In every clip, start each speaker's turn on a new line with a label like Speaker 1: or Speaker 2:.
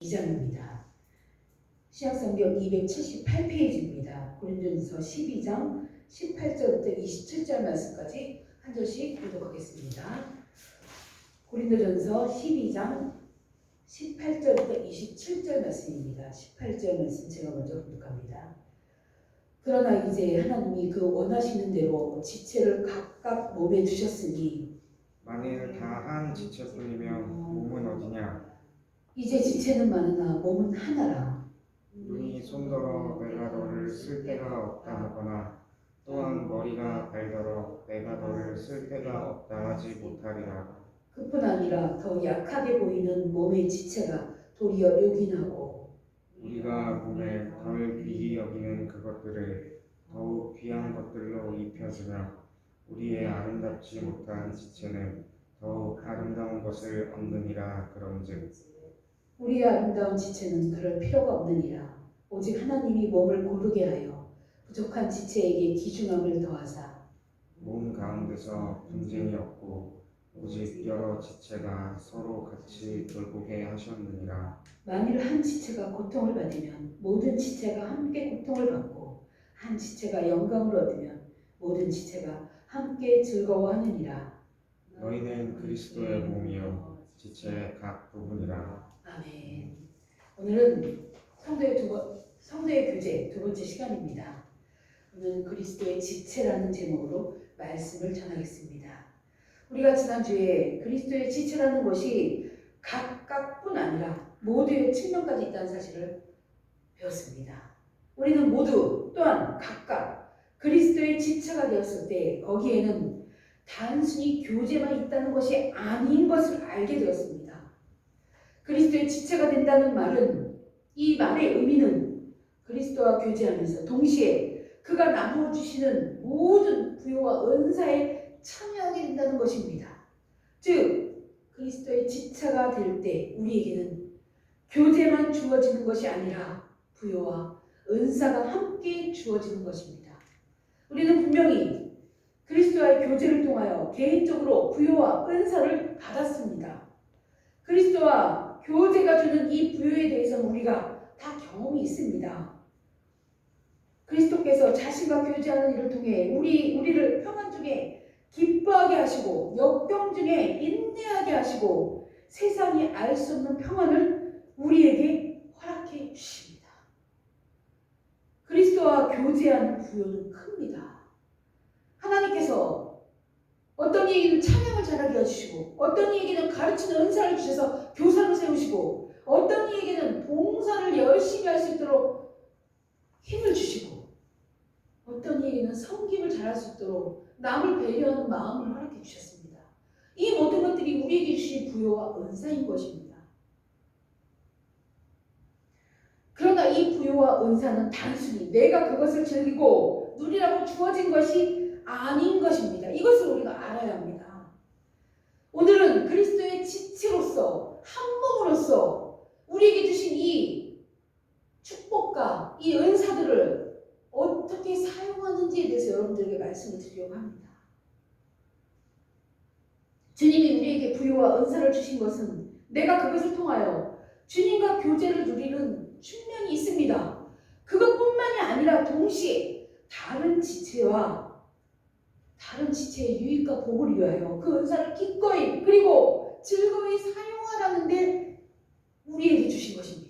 Speaker 1: 2장입니다. 신약성경 278페이지입니다. 고린도전서 12장 18절부터 27절 말씀까지 한 절씩 교독하겠습니다. 고린도전서 12장 18절부터 27절 말씀입니다. 18절 말씀 제가 먼저 교독합니다. 그러나 이제 하나님이 그 원하시는 대로 지체를 각각 몸에 두셨으니
Speaker 2: 만일 다 한 지체뿐이면 몸은 어디냐?
Speaker 1: 이제 지체는 많으나 몸은 하나라.
Speaker 2: 눈이 손더러 내가 너를 쓸 데가 없다 하거나 또한 머리가 발더러 내가 너를 쓸 데가 없다 하지 못하리라.
Speaker 1: 그뿐 아니라 더 약하게 보이는 몸의 지체가 도리어 요긴하고
Speaker 2: 우리가 몸에 덜 귀히 여기는 그것들을 더욱 귀한 것들로 입혀주며 우리의 아름답지 못한 지체는 더욱 아름다운 것을 얻느니라. 그런즉
Speaker 1: 우리의 아름다운 지체는 그럴 필요가 없느니라. 오직 하나님이 몸을 고르게 하여 부족한 지체에게 귀중함을 더하사
Speaker 2: 몸 가운데서 분쟁이 없고 오직 여러 지체가 서로 같이 돌보게 하셨느니라.
Speaker 1: 만일 한 지체가 고통을 받으면 모든 지체가 함께 고통을 받고 한 지체가 영광을 얻으면 모든 지체가 함께 즐거워하느니라.
Speaker 2: 너희는 그리스도의 몸이요 지체의 각 부분이라.
Speaker 1: 아멘. 오늘은 성도의 교제 두 번째 시간입니다. 오늘은 그리스도의 지체라는 제목으로 말씀을 전하겠습니다. 우리가 지난주에 그리스도의 지체라는 것이 각각뿐 아니라 모두의 측면까지 있다는 사실을 배웠습니다. 우리는 모두 또한 각각 그리스도의 지체가 되었을 때 거기에는 단순히 교제만 있다는 것이 아닌 것을 알게 되었습니다. 그리스도의 지체가 된다는 말은 이 말의 의미는 그리스도와 교제하면서 동시에 그가 나누어 주시는 모든 부요와 은사에 참여하게 된다는 것입니다. 즉 그리스도의 지체가 될 때 우리에게는 교제만 주어지는 것이 아니라 부요와 은사가 함께 주어지는 것입니다. 우리는 분명히 그리스도와의 교제를 통하여 개인적으로 부요와 은사를 받았습니다. 그리스도와 교제가 주는 이 부요에 대해서는 우리가 다 경험이 있습니다. 그리스도께서 자신과 교제하는 일을 통해 우리를 평안 중에 기뻐하게 하시고 역경 중에 인내하게 하시고 세상이 알 수 없는 평안을 우리에게 허락해 주십니다. 그리스도와 교제하는 부요는 큽니다. 하나님께서 어떤 이에게는 찬양을 잘하게 해주시고 어떤 이에게는 가르치는 은사를 주셔서 교사를 세우시고 어떤 이에게는 봉사를 열심히 할 수 있도록 힘을 주시고 어떤 이에게는 섬김을 잘할 수 있도록 남을 배려하는 마음을 허락해 주셨습니다. 이 모든 것들이 우리에게 주신 부요와 은사인 것입니다. 그러나 이 부요와 은사는 단순히 내가 그것을 즐기고 누리라고 주어진 것이 아닌 것입니다. 이것을 우리가 알아야 합니다. 오늘은 그리스도의 지체로서 한 몸으로서 우리에게 주신 이 축복과 이 은사들을 어떻게 사용하는지에 대해서 여러분들에게 말씀을 드리려고 합니다. 주님이 우리에게 부요와 은사를 주신 것은 내가 그것을 통하여 주님과 교제를 누리는 측면이 있습니다. 그것뿐만이 아니라 동시에 다른 지체의 유익과 복을 위하여 그 은사를 기꺼이 그리고 즐거이 사용하라는 데 우리에게 주신 것입니다.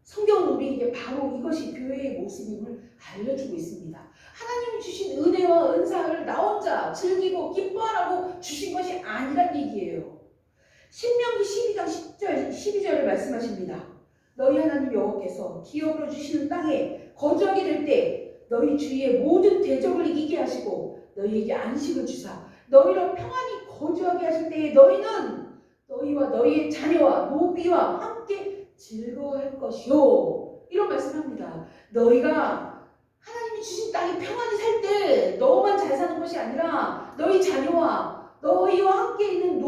Speaker 1: 성경은 우리에게 바로 이것이 교회의 모습임을 알려주고 있습니다. 하나님이 주신 은혜와 은사를 나 혼자 즐기고 기뻐하라고 주신 것이 아니란 얘기예요. 신명기 12장 10절, 12절을 말씀하십니다. 너희 하나님 여호와께서 기업으로 주시는 땅에 거주하게 될 때 너희 주위의 모든 대적을 이기게 하시고 너희에게 안식을 주사 너희로 평안히 거주하게 하실 때에 너희는 너희와 너희의 자녀와 노비와 함께 즐거워할 것이요. 이런 말씀합니다. 너희가 하나님이 주신 땅에 평안히 살 때 너만 잘 사는 것이 아니라 너희 자녀와 너희와 함께 있는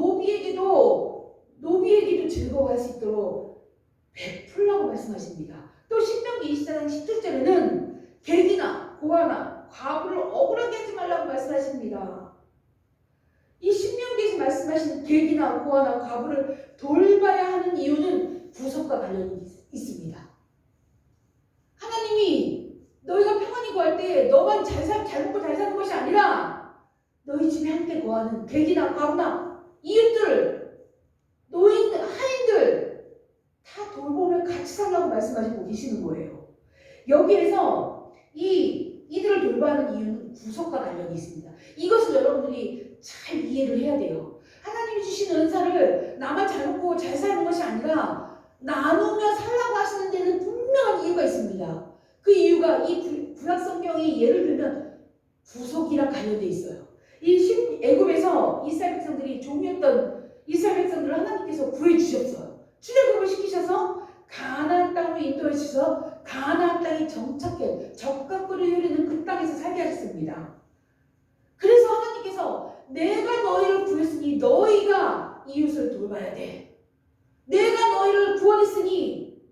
Speaker 1: 노비에게도 즐거워할 수 있도록 베풀라고 말씀하십니다. 또 신명기 24장 17절에는 객이나 고아나 과부를 억울하게 하지 말라고 말씀하십니다. 이 신명기에서 말씀하신 객이나 고아나 과부를 돌봐야 하는 이유는 구속 구속과 관련이 있습니다. 하나님이 너희가 평안히 거할 때 너만 잘 먹고 잘 사는 것이 아니라 너희 집에 함께 거하는 객이나 과부나 이웃들, 노인, 하인들 다 돌보며 같이 살라고 말씀하시고 계시는 거예요. 여기에서 이들을 돌보는 이유는 구속과 관련이 있습니다. 이것을 여러분들이 잘 이해를 해야 돼요. 하나님이 주신 은사를 나만 잘 먹고 잘 사는 것이 아니라 나누며 살라고 하시는 데는 분명한 이유가 있습니다. 그 이유가 이 구약 성경의 예를 들면 구속이랑 관련돼 있어요. 이 애굽에서 이스라엘 백성들이 종이었던 이스라엘 백성들을 하나님께서 구해주셨어요. 출애굽을 시키셔서 가나안 땅으로 인도해 주셔서 가나안 땅에 정착해 적각꿀이 흐르는 그 땅에서 살게 하셨습니다. 그래서 하나님께서 내가 너희를 구했으니 너희가 이웃을 돌봐야 돼. 내가 너희를 구원했으니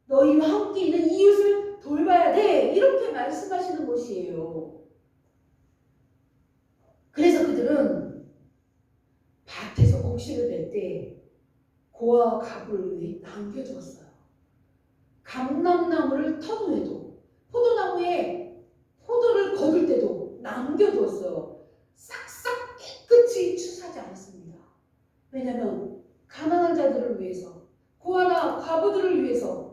Speaker 1: 너희와 함께 있는 이웃을 돌봐야 돼. 이렇게 말씀하시는 것이에요. 그래서 그들은 밭에서 곡식을 낼 때 고아와 가부를 위해 남겨주었어요. 감람나무를 턴 후에도 포도나무에 포도를 거둘 때도 남겨두었어요. 싹싹 깨끗이 추수하지 않았습니다. 왜냐하면 가난한 자들을 위해서 고아나 과부들을 위해서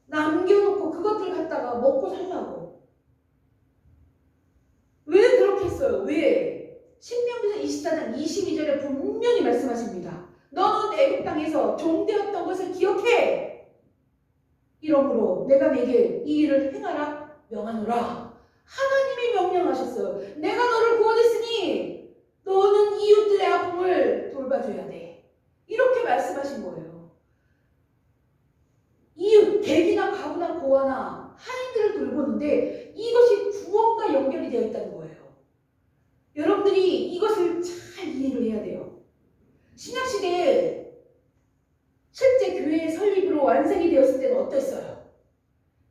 Speaker 1: 남겨놓고 그것들 갖다가 먹고 살라고. 왜 그렇게 했어요? 왜? 신명기서 24장 22절에 분명히 말씀하십니다. 너는 애굽 땅에서 종되었던 것을 기억해. 이러므로 내가 내게 이 일을 행하라 명하노라. 하나님이 명령하셨어요. 내가 너를 구원했으니 너는 이웃들의 아픔을 돌봐줘야 돼. 이렇게 말씀하신 거예요. 이웃, 객이나 가부나 고아나 하인들을 돌보는데 이것이 구원과 연결이 되어 있다는 거예요. 여러분들이 이것을 잘 이해를 해야 돼요. 신약시대에 실제 교회의 설립으로 완성이 되었을 때는 어땠어요?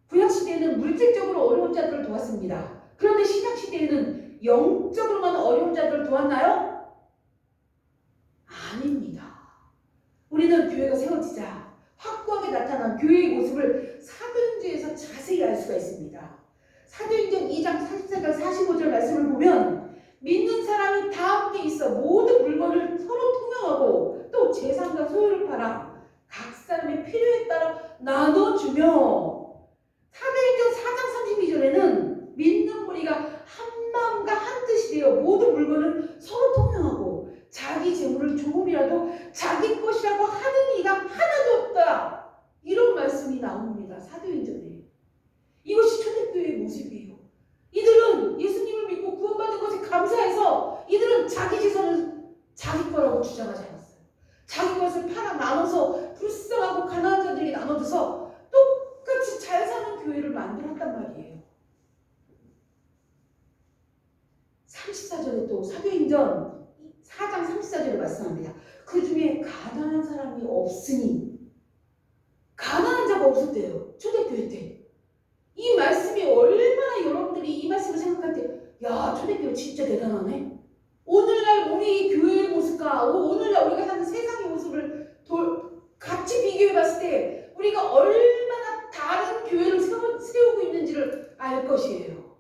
Speaker 1: 구약시대에는 물질적으로 어려운 자들을 도왔습니다. 그런데 신약시대에는 영적으로만 어려운 자들을 도왔나요? 아닙니다. 우리는 교회가 세워지자 확고하게 나타난 교회의 모습을 사도행전에서 자세히 알 수가 있습니다. 사도행전 2장 44절 45절 말씀을 보면 믿는 사람이 다 함께 있어 모든 물건을 서로 통용하고 또 재산과 소유를 팔아 각 사람의 필요에 따라 나눠주며 사도행전 4장 32절에는 믿는 무리가 한 마음과 한 뜻이 되어 모든 물건을 서로 통용하고 자기 재물을 조금이라도 자기 것이라고 하는 이가 하나도 없다. 이런 말씀이 나옵니다. 사도행전에. 이것이 초대교회의 모습이에요. 이들은 예수님을 믿고 구원받은 것에 감사해서 이들은 자기 재산을 자기 거라고 주장하지 않았어요. 자기 것을 팔아 나눠서 불쌍하고 가난한 자들에게 나눠줘서 똑같이 잘 사는 교회를 만들었단 말이에요. 34절에 또 사도행전 4장 34절에 말씀합니다. 그 중에 가난한 사람이 없으니 가난한 자가 없었대요. 초대교회 때. 이 말씀이 얼마나 여러분들이 이 말씀을 생각할 때 야 초대교회 진짜 대단하네. 오늘날 우리 교회의 모습과 오늘날 우리가 사는 세상의 모습을 같이 비교해 봤을 때 우리가 얼마나 다른 교회를 세우고 있는지를 알 것이에요.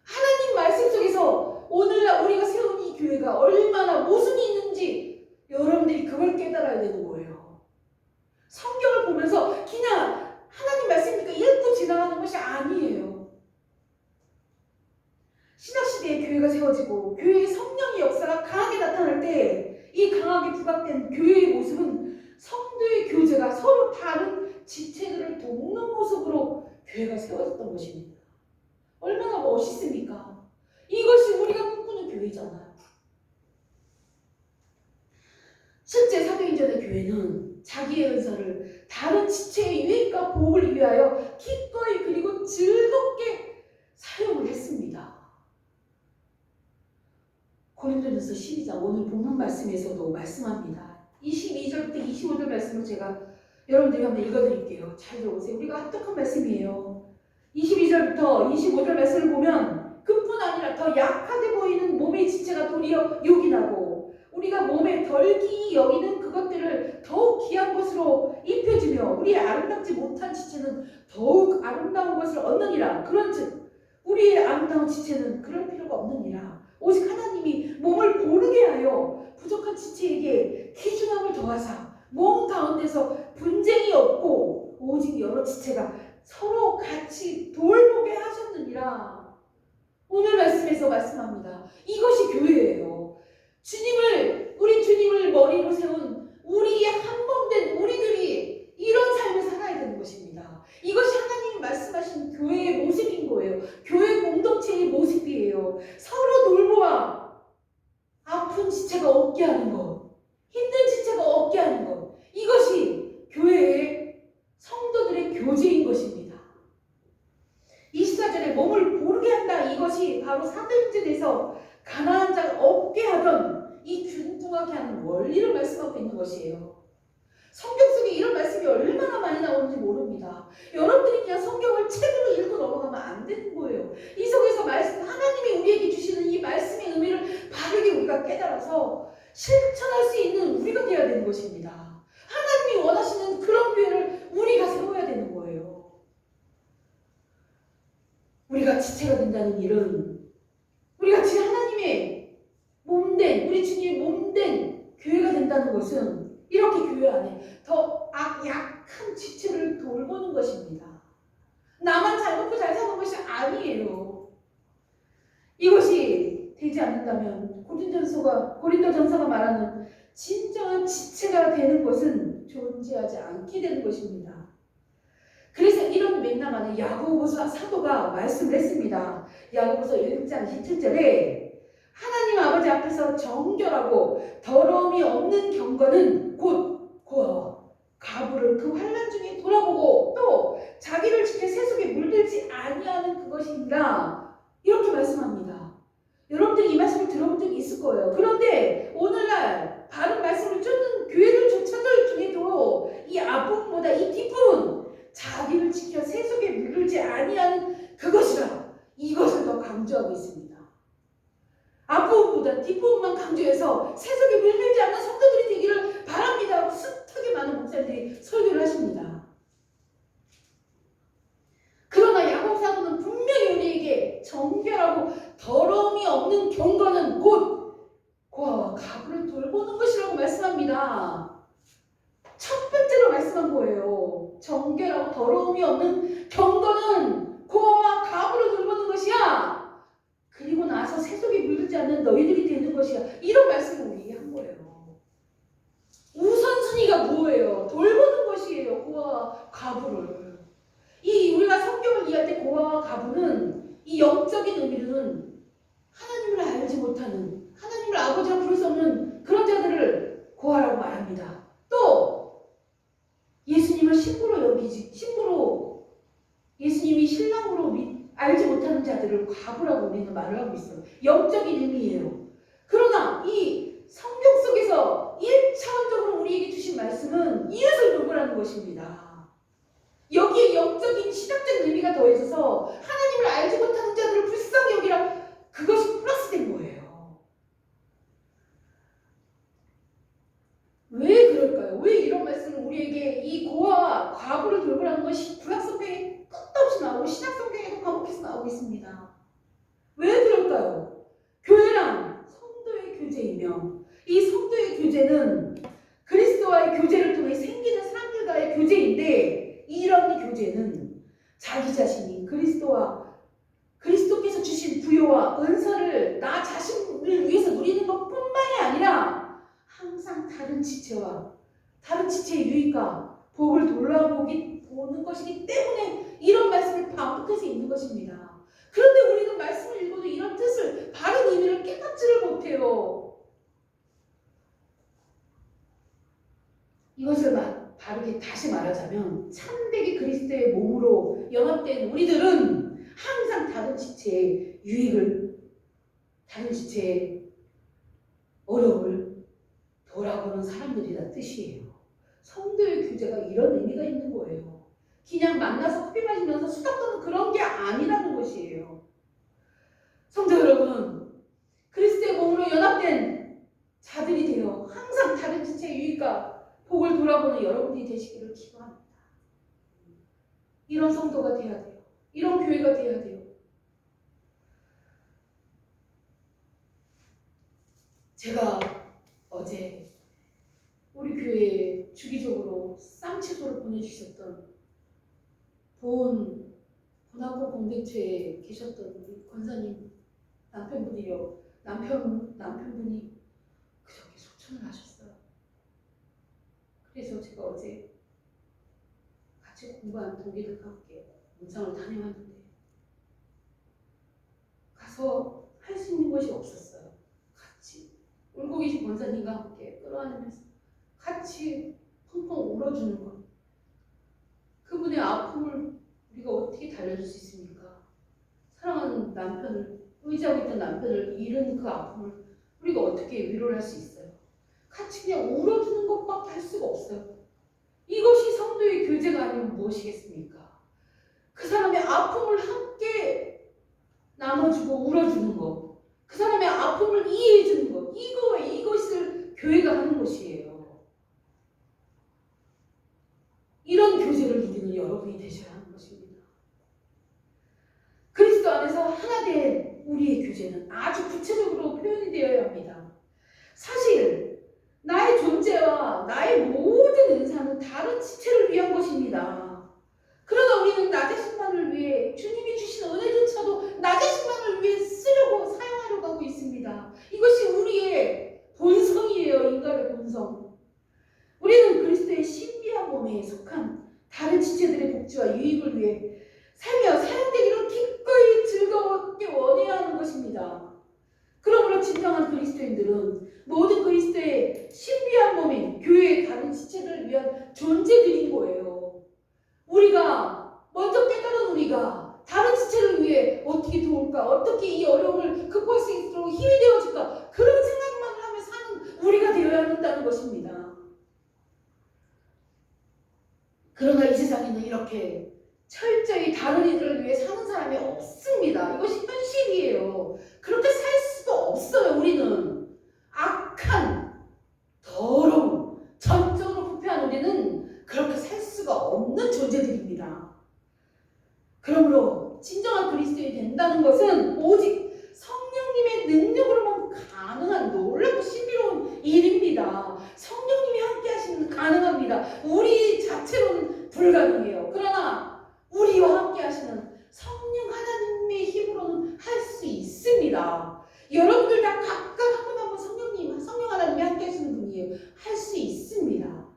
Speaker 1: 하나님 말씀 속에서 오늘날 우리가 세운 이 교회가 얼마나 모순이 있는지 여러분들이 그걸 깨달아야 되는 거예요. 성경을 보면서 그냥 하나님 말씀이니까 읽고 지나가는 것이 아니에요. 신약시대에 교회가 세워지고 교회의 성령의 역사가 강하게 나타날 때 이 강하게 부각된 교회의 모습은 성도의 교제가 서로 다른 지체들을 돕는 모습으로 교회가 세워졌던 것입니다. 얼마나 멋있습니까? 이것이 우리가 꿈꾸는 교회잖아요. 실제 사도행전의 교회는 자기의 은사를 다른 지체의 유익과 보호를 위하여 기꺼이 그리고 즐겁게 사용을 했습니다. 고린도전서 12장 오늘 본문 말씀에서도 말씀합니다. 22절부터 25절 말씀을 제가 여러분들이 한번 읽어드릴게요. 잘 들어보세요. 우리가 합독한 말씀이에요. 22절부터 25절 말씀을 보면 그뿐 아니라 더 약하게 보이는 몸의 지체가 도리어 요긴하고 우리가 몸에 덜 기이 여기는 그것 그것들을 더욱 귀한 것으로 입혀주며 우리의 아름답지 못한 지체는 더욱 아름다운 것을 얻느니라. 그런즉 우리의 아름다운 지체는 그럴 필요가 없느니라. 오직 하나님이 몸을 고르게 하여 부족한 지체에게 귀중함을 더하사 몸 가운데서 분쟁이 없고 오직 여러 지체가 서로 같이 돌보게 하셨느니라. 오늘 말씀에서 말씀합니다. 이것이 교회예요. 우리 주님을 머리로 세운 우리의 한몸된 우리들이 이런 삶을 살아야 되는 것입니다. 이것이 하나님이 말씀하신 교회의 모습인 거예요. 교회 공동체의 모습이에요. 서로 돌보아 아픈 지체가 없게 하는 것, 힘든 지체가 없게 하는 것, 이것이 교회의 성도들의 교제인 것입니다. 24절에 몸을 고르게 한다. 이것이 바로 사도행전에서 가난한 자가 없게 하던 이 균등하게 하는 원리를 말씀하고 있는 것이에요. 성경 속에 이런 말씀이 얼마나 많이 나오는지 모릅니다. 여러분들이 그냥 성경을 책으로 읽고 넘어가면 안 되는 거예요. 이 속에서 하나님이 우리에게 주시는 이 말씀의 의미를 바르게 우리가 깨달아서 실천할 수 있는 우리가 되어야 되는 것입니다. 하나님이 원하시는 그런 교회를 우리가 세워야 되는 거예요. 우리가 지체가 된다는 일은 우리가 지금 하나님의 몸된, 우리 주님의 몸된 교회가 된다는 것은 이렇게 교회 안에 더 약한 지체를 돌보는 것입니다. 나만 잘 먹고 잘 사는 것이 아니에요. 이것이 되지 않는다면 고린도전서가 말하는 진정한 지체가 되는 것은 존재하지 않게 되는 것입니다. 그래서 이런 맥락 안에 야고보서 사도가 말씀을 했습니다. 야고보서 1장 17절에 하나님 아버지 앞에서 정결하고 더러움이 없는 경건은 곧 고아와 과부를 그 환난 중에 돌아보고 또 자기를 지켜 세속에 물들지 아니하는 그것이니라. 이렇게 말씀합니다. 여러분들이 이 말씀을 들어본 적이 있을 거예요. 그런데 오늘날 바른 말씀을 쫓는 교회들 조차들 중에도 이 앞부분보다 이 뒷부분, 자기를 지켜 세속에 물들지 아니하는 그것이라, 이것을 더 강조하고 있습니다. 앞부분보다 뒷부분만 강조해서 세속에 물들지 않는 성도들이 되기를 바랍니다. 숱하게 많은 목사님들이 설교를 하십니다. 그러나 야고보 사도는 분명히 우리에게 정결하고 더러움이 없는 경건은 곧 고아와 과부를 돌보는 것이라고 말씀합니다. 첫 번째로 말씀한 거예요. 정결하고 더러움이 없는 경건은 고아와 과부를 돌보는 것이야. 그리고 나서 세속에 물들지 않는 너희들이 되는 것이야. 이런 말씀을 우리에게 한 거예요. 우선순위가 뭐예요? 돌보는 것이에요. 고아와 과부를. 우리가 성경을 이해할 때 고아와 과부는 이 영적인 의미로는 하나님을 알지 못하는, 하나님을 아버지라 부를 수 없는 그런 자들을 고아라고 말합니다. 또 예수님을 예수님이 신랑으로 알지 못하는 자들을 과부라고 우리는 말을 하고 있어요. 영적인 의미예요. 그러나 이 성경 속에서 1차원적으로 우리에게 주신 말씀은 이웃을 돌보라는 것입니다. 여기에 영적인 시각적인 의미가 더해져서 하나님을 알지 못하는 자들을 불쌍히 여기라, 그것이 플러스된 거예요. 왜 그럴까요? 왜 이런 말씀을 우리에게 이 고아와 과부를 돌보라는 것이 구약성경에 끝도 없이 나오고 신약성경에도 반복해서 나오고 있습니다. 왜 그럴까요? 교회란 성도의 교제이며 이 성도의 교제는 그리스도와의 교제를 통해 생기는 사람들과의 교제인데, 이런 교제는 자기 자신이 그리스도께서 주신 부요와 은사를 나 자신을 위해서 누리는 것뿐만이 아니라 항상 다른 지체의 유익과 복을 보는 것이기 때문에 이런 말씀을 반복해서 읽는 것입니다. 그런데 우리는 말씀을 읽어도 이런 뜻을, 바른 의미를 깨닫지를 못해요. 이것을 바르게 다시 말하자면 참되게 그리스도의 몸으로 연합된 우리들은 항상 다른 지체의 유익을, 다른 지체의 어려움을 돌아보는 사람들이란 뜻이에요. 성도의 교제가 이런 의미가 있는 거예요. 그냥 만나서 커피 마시면서 수다 떠는 그런 게 아니라는 것이에요. 성도 여러분, 그리스도의 몸으로 연합된 자들이 되어 항상 다른 지체의 유익과 복을 돌아보는 여러분들이 되시기를 기도합니다. 이런 성도가 돼야 돼요. 이런 교회가 돼야 돼요. 제가 어제 우리 교회에 주기적으로 쌈채소를 보내주셨던 본학교 공동체에 계셨던 우리 권사님 남편분이 그저께 소천을 하셨어요. 그래서 제가 어제 같이 공부한 동기들과 함께 문상을 다녀왔는데 가서 할 수 있는 것이 없었어요. 같이 울고 계신 권사님과 함께 끌어안으면서 같이 펑펑 울어주는 것. 그분의 아픔을 우리가 어떻게 달래줄 수 있습니까? 사랑하는 남편을, 의지하고 있던 남편을 잃은 그 아픔을 우리가 어떻게 위로를 할 수 있어요? 같이 그냥 울어주는 것밖에 할 수가 없어요. 이것이 성도의 교제가 아니면 무엇이겠습니까? 그 사람의 아픔을 함께 나눠주고 울어주는 것, 그 사람의 아픔을 이해해주는 것, 이것을 교회가 하는 것이에요. 이런 교제를 누리는 여러분이 되셔야 하는 것입니다. 그리스도 안에서 하나 된 우리의 교제는 아주 구체적으로 표현이 되어야 합니다. 사실 나의 존재와 나의 모든 은사는 다른 지체를 위한 것입니다. 그러나 우리는 나 자신만을 위해 주님이 주신 은혜조차도 나 자신만을 위해 쓰려고 사용하려고 하고 있습니다. 이것이 우리의 본성이에요. 인간의 본성. 우리는 그리스도의 신비한 몸에 속한 다른 지체들의 복지와 유익을 위해 살며 사용되기를 기꺼이 즐겁게 원해야 하는 것입니다. 그러므로 진정한 그리스도인들은 모든 그리스도의 신비한 몸인 교회의 다른 지체들을 위한 존재들인 거예요. 우리가 먼저 깨달은 우리가 다른 지체를 위해 어떻게 도울까, 어떻게 이 어려움을 극복할 수 있도록 힘이 되어줄까, 그런 생각만 하며 사는 우리가 되어야 한다는 것입니다. 그러나 이 세상에는 이렇게 철저히 다른 이들을 위해 사는 사람이 없습니다. 이것이 현실이에요. 그렇게 살 수도 없어요. 우리는 악한, 더러운, 전적으로 부패한 우리는 그렇게 살 수가 없는 존재들입니다. 그러므로 진정한 그리스도인이 된다는 것은 오직 성령님의 능력으로만 가능한 놀랍고 신비로운 일입니다. 성령님이 함께 하시면 가능합니다. 우리 자체로는 불가능해요. 그러나 우리와 함께 하시는 성령 하나님의 힘으로는 할 수 있습니다. 여러분들 다 각각 한 분 한 분 성령 하나님이 함께 하시는 분이에요. 할 수 있습니다.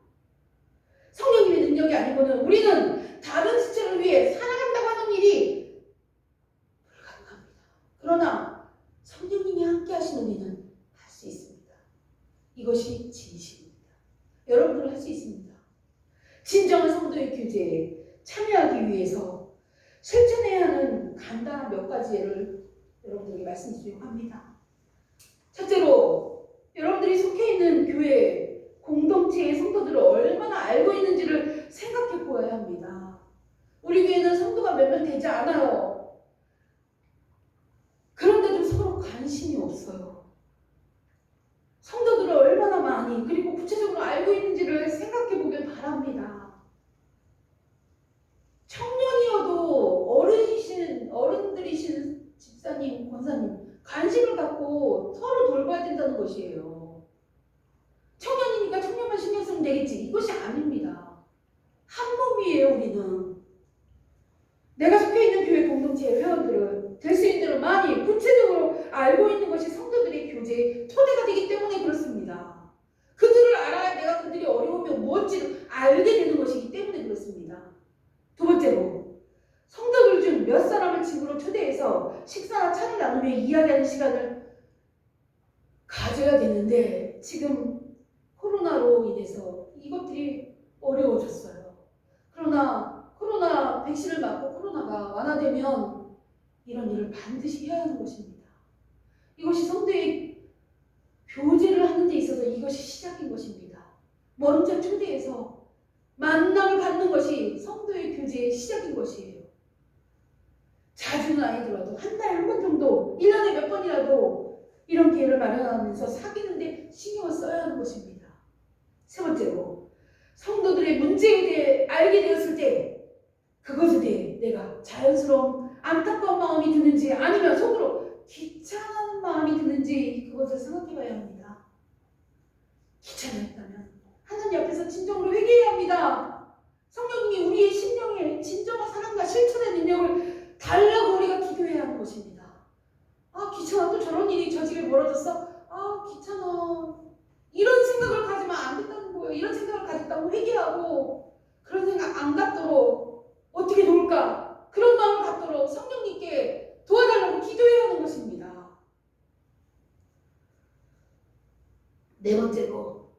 Speaker 1: 성령님의 능력이 아니고는 우리는 다른 지체를 위해 살아간다고 하는 일이 불가능합니다. 그러나 성령님이 함께 하시는 우리는 할 수 있습니다. 이것이 진실입니다. 여러분들은 할 수 있습니다. 진정한 성도의 교제에 참여하기 위해서 실천해야 하는 간단한 몇 가지 예를 여러분들에게 말씀드리려고 합니다. 첫째로 여러분들이 속해 있는 교회 공동체의 성도들을 얼마나 알고 있는지를 생각해 보아야 합니다. 우리 교회는 성도가 몇 명 되지 않아요. 그런데도 서로 관심이 없어요. 성도들을 얼마나 많이 그리고 구체적으로 알고 있는지를 생각해 보길 바랍니다. 청년이어도 어른들이신 집사님, 권사님 관심을 갖고 서로 돌봐야 된다는 것이에요. 청년이니까 청년만 신경 쓰면 되겠지. 이것이 아닙니다. 한 몸이에요. 우리는. 내가 속해 있는 교회 공동체의 회원들은 될 수 있는 대로 많이 구체적으로 알고 있는 것이 성도들의 교제의 토대가 되기 때문에 그렇습니다. 그들을 알아야 내가 그들이 어려우면 무엇인지 알게 되는 것이기 때문에 그렇습니다. 두 번째로 성도들 중 몇 사람을 집으로 초대해서 식사나 차를 나누며 이야기하는 시간을 가져야 되는데 지금 코로나로 인해서 이것들이 어려워졌어요. 그러나 코로나 백신을 맞고 코로나가 완화되면 이런 일을 반드시 해야 하는 것입니다. 이것이 성도의 교제를 하는 데 있어서 이것이 시작인 것입니다. 먼저 초대해서 만남을 갖는 것이 성도의 교제의 시작인 것이에요. 자주는 아니더라도 한 달에 한 번 정도, 1년에 몇 번이라도 이런 기회를 마련하면서 사귀는데 신경을 써야 하는 것입니다. 세 번째로 성도들의 문제에 대해 알게 되었을 때 그것에 대해 내가 자연스러운 안타까운 마음이 드는지 아니면 속으로 귀찮은 마음이 드는지 그것을 생각해 봐야 합니다. 귀찮았다면 하나님 앞에서 진정으로 회개해야 합니다. 성령님이 우리의 심령에 진정한 사랑과 실천의 능력을 달라고 우리가 기도해야 하는 것입니다. 아 귀찮아, 또 저런 일이 저 집에 벌어졌어? 아 귀찮아, 이런 생각을 가지면 안 된다는 거예요. 이런 생각을 가졌다고 회개하고 그런 생각 안 갖도록 어떻게 놓을까? 그런 마음을 갖도록 성령님께 도와달라고 기도해야 하는 것입니다. 네 번째로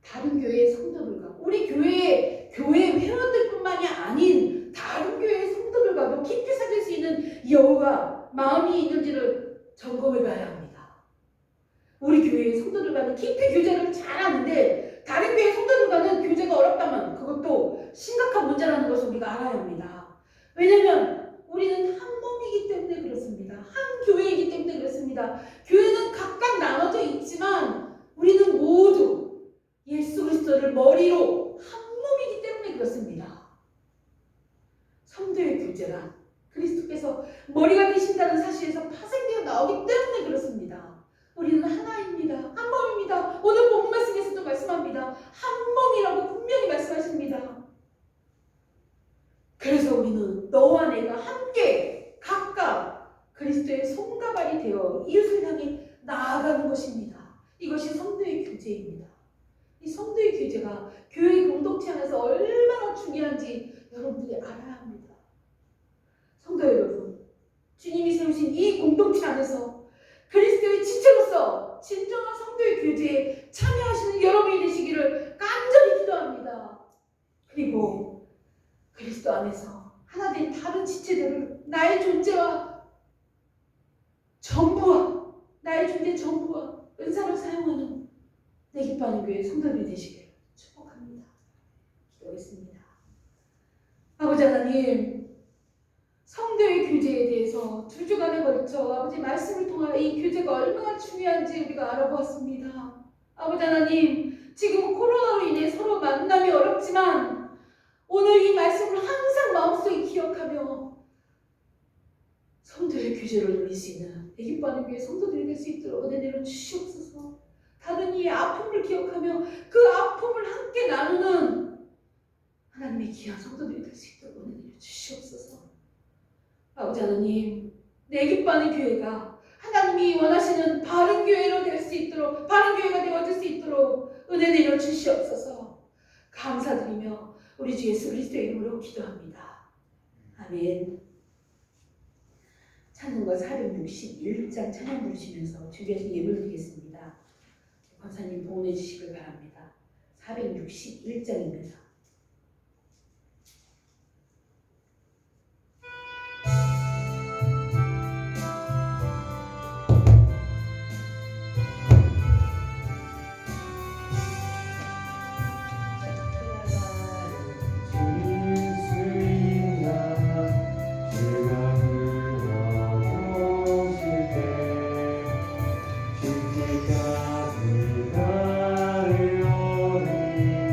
Speaker 1: 다른 교회의 성도들과 우리 교회 회원들뿐만이 아닌 다른 교회의 성도들과도 깊이 사귈 수 있는 여우가 마음이 있는지를 점검해 봐야 합니다. 우리 교회의 성도들과는 깊이 교제를 잘하는데 다른 교회 성도들과는 교제가 어렵다면 그것도 심각한 문제라는 것을 우리가 알아야 합니다. 왜냐하면 우리는 한 몸이기 때문에 그렇습니다. 한 교회이기 때문에 그렇습니다. 교회는 각각 나눠져 있지만 우리는 모두 예수 그리스도를 머리로 한 몸이기 때문에 그렇습니다. 성도의 교제란 그리스도께서 머리가 되신다는 사실에서 파생되어 나오기 때문에 그렇습니다. 우리는 하나입니다. 한 몸입니다. 오늘 본문 말씀에서도 말씀합니다. 한 몸이라고 분명히 말씀하십니다. 그래서 우리는 너와 내가 함께 각각 그리스도의 손과 발이 되어 이웃을 향해 나아가는 것입니다. 이것이 성도의 교제입니다. 이 성도의 교제가 교회 공동체 안에서 얼마나 중요한지 여러분들이 알아야 합니다. 성도 여러분, 주님이 세우신 이 공동체 안에서 그리스도의 지체로서 진정한 성도의 교제에 참여하시는 여러분이 되시기를 간절히 기도합니다. 그리고 그리스도 안에서 하나 된 다른 지체들을 나의 존재와 전부와 나의 존재 전부와 은사를 사용하는 내 기뻐하는 교회 성도들이 되시기를 축복합니다. 기도하겠습니다. 아버지 하나님, 성도의 교제에 대해서 두 주간에 걸쳐 아버지 말씀을 통하여 이 교제가 얼마나 중요한지 우리가 알아보았습니다. 아버지 하나님, 지금 코로나로 인해 서로 만남이 어렵지만 오늘 이 말씀을 항상 마음속에 기억하며 성도의 교제를 누릴 수 있는 내 기뻐하는 교회 성도들이 될 수 있도록 은혜 내려 주시옵소서. 다른 이의 아픔을 기억하며 그 아픔을 함께 나누는 하나님의 귀한 성도들이 될 수 있도록 은혜 내려 주시옵소서. 아버지 하나님, 내 기뻐하는 교회가 하나님이 원하시는 바른 교회로 될 수 있도록, 바른 교회가 되어질 수 있도록 은혜 내려 주시옵소서. 감사드리며 우리 주 예수 그리스도의 이름으로 기도합니다. 아멘. 찬송가 461장 찬양 부르시면서 주께서 예배를 드리겠습니다. 권사님 봉헌해 주시길 바랍니다. 461장입니다.